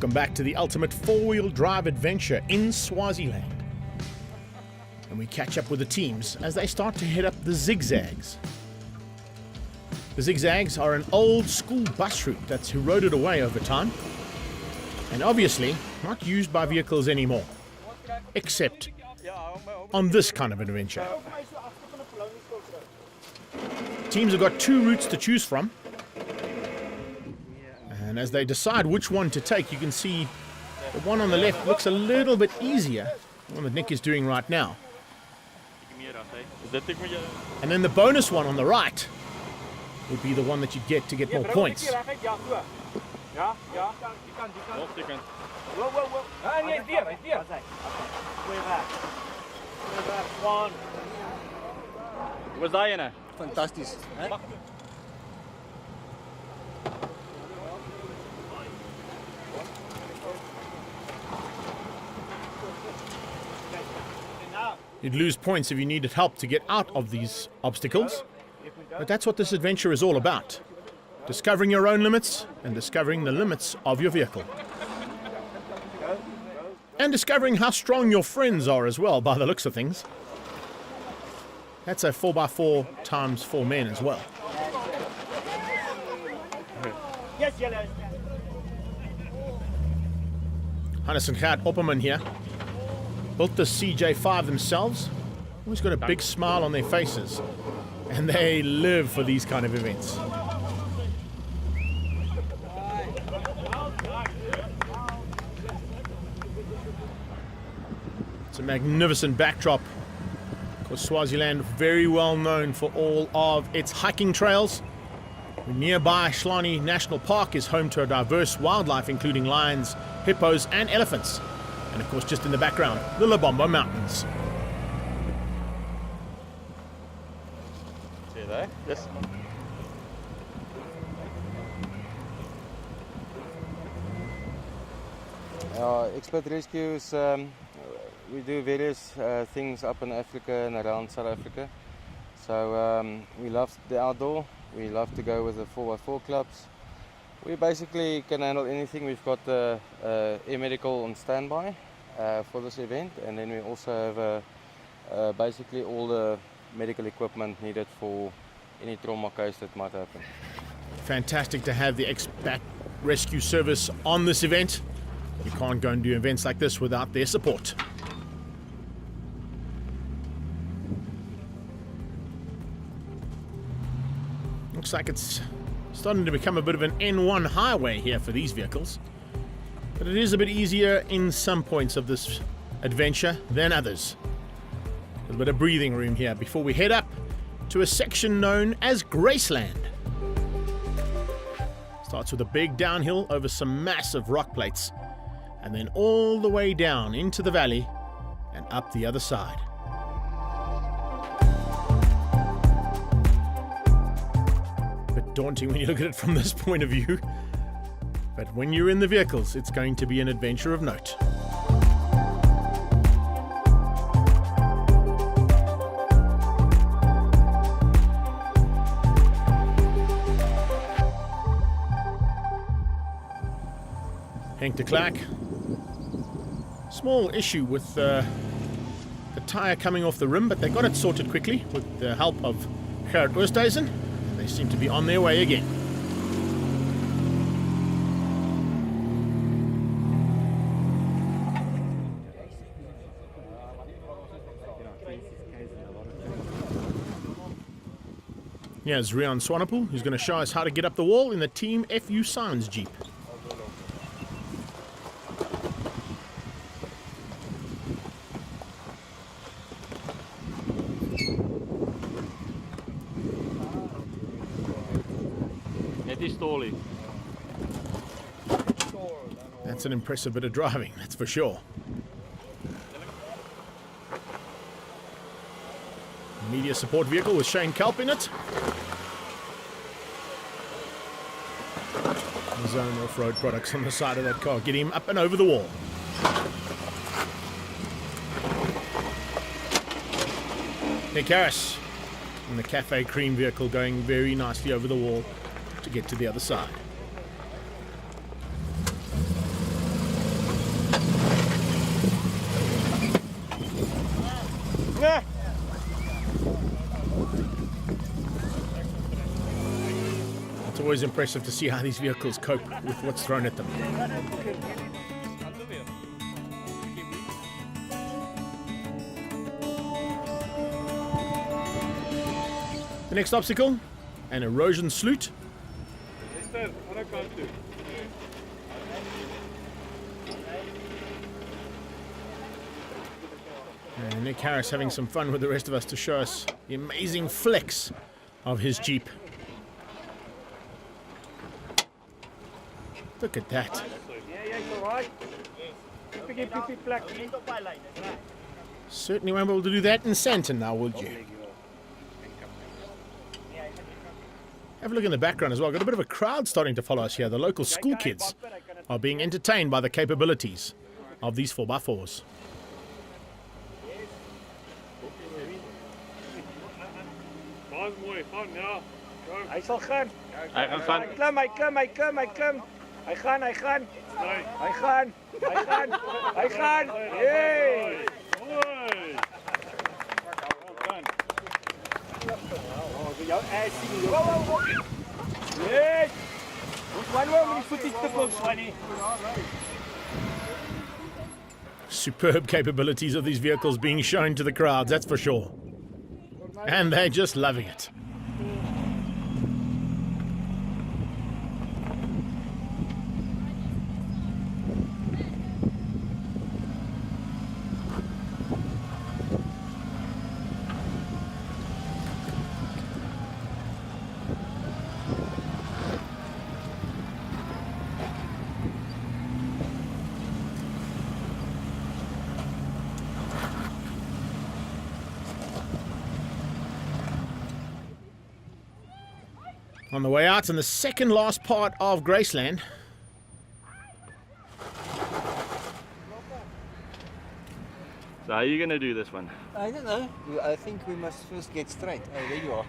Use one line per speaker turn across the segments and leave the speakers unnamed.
Welcome back to the ultimate four-wheel drive adventure in Swaziland. And we catch up with the teams as they start to head up the zigzags. The zigzags are an old school bus route that's eroded away over time, and obviously not used by vehicles anymore, except on this kind of adventure. Teams have got two routes to choose from, and as they decide which one to take, you can see the one on the left looks a little bit easier, the one that Nick is doing right now. And then the bonus one on the right would be the one that you get to get more points.
Fantastisch.
You'd lose points if you needed help to get out of these obstacles, but that's what this adventure is all about. Discovering your own limits and discovering the limits of your vehicle. And discovering how strong your friends are as well, by the looks of things. That's a 4x4 times 4 men as well. Hannes and Gert Opperman here built the CJ5 themselves. Always got a big smile on their faces, and they live for these kind of events. It's a magnificent backdrop. Of course, Swaziland, very well known for all of its hiking trails. Nearby Shlani National Park is home to a diverse wildlife, including lions, hippos, and elephants. And of course, just in the background, the Lobombo Mountains.
See you there? Yes.
Expert rescues, we do various things up in Africa and around South Africa. So we love the outdoor, we love to go with the 4x4 clubs. We basically can handle anything. We've got air medical on standby for this event, and then we also have basically all the medical equipment needed for any trauma case that might happen.
Fantastic to have the expat rescue service on this event. You can't go and do events like this without their support. Looks like it's starting to become a bit of an N1 highway here for these vehicles. But it is a bit easier in some points of this adventure than others. A little bit of breathing room here before we head up to a section known as Graceland. Starts with a big downhill over some massive rock plates, and then all the way down into the valley and up the other side. Bit daunting when you look at it from this point of view, but when you're in the vehicles, it's going to be an adventure of note. Henk de Klerk. Small issue with the tyre coming off the rim, but they got it sorted quickly with the help of Gerrit Oosthuizen. They seem to be on their way again. Here's Rian Swanepoel, who's going to show us how to get up the wall in the Team FU Science Jeep. That's an impressive bit of driving, that's for sure. Media support vehicle with Shane Kelp in it. The Zone off-road products on the side of that car. Get him up and over the wall. Nick Harris in the Cafe Cream vehicle going very nicely over the wall to get to the other side.
Yeah.
It's always impressive to see how these vehicles cope with what's thrown at them. The next obstacle, an erosion sloot. And Nick Harris having some fun with the rest of us to show us the amazing flex of his Jeep. Look at that. Certainly won't be able to do that in Santon now, would you? Have a look in the background as well. Got a bit of a crowd starting to follow us here. The local school kids are being entertained by the capabilities of these 4x4s.
Hij zal gaan. Hij gaat gaan. Hij klim. Hij gaan. Hij gaan. Hey! Jouw ijs zien. Nee!
Superb capabilities of these vehicles being shown to the crowds, that's for sure. And they're just loving it. On the way out in the second last part of Graceland.
So how are you going to do this one?
I don't know. I think we must first get straight. Oh, there you are.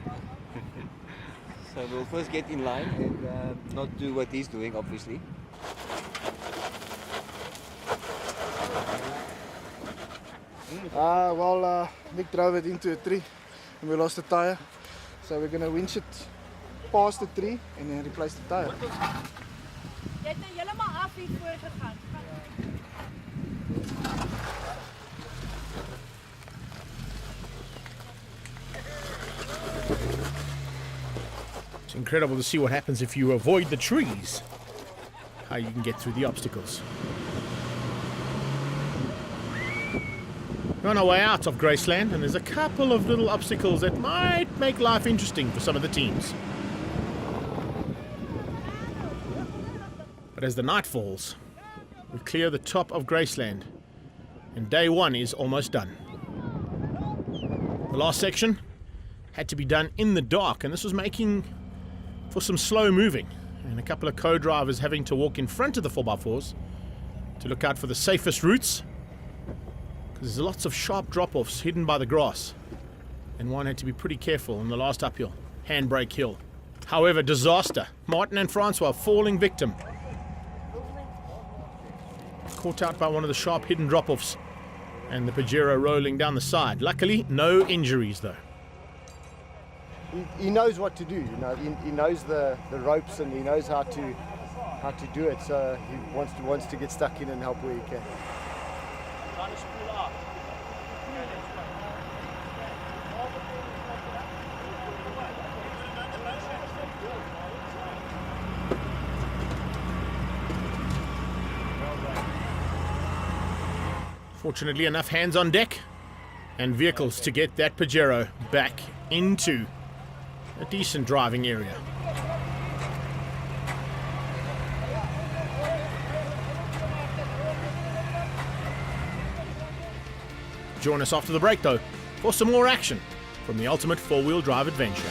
So we'll first get in line and not do what he's doing, obviously.
Nick drove it into a tree and we lost the tire. So we're going to winch it past the tree and then replace the tire.
Jy het nou helemaal af hier voor gegaan.
It's incredible to see what happens if you avoid the trees. How you can get through the obstacles. We're on our way out of Graceland, and there's a couple of little obstacles that might make life interesting for some of the teams. But as the night falls, we clear the top of Graceland, and day one is almost done. The last section had to be done in the dark, and this was making for some slow moving, and a couple of co-drivers having to walk in front of the 4x4s to look out for the safest routes, because there's lots of sharp drop-offs hidden by the grass, and one had to be pretty careful in the last uphill, Handbrake Hill. However, disaster. Martin and Francois falling victim. Caught out by one of the sharp hidden drop-offs, and the Pajero rolling down the side. Luckily, no injuries though.
He knows what to do, you know. He knows the ropes and he knows how to do it. So he wants to get stuck in and help where he can.
Fortunately, enough hands on deck and vehicles to get that Pajero back into a decent driving area. Join us after the break though for some more action from the ultimate four-wheel drive adventure.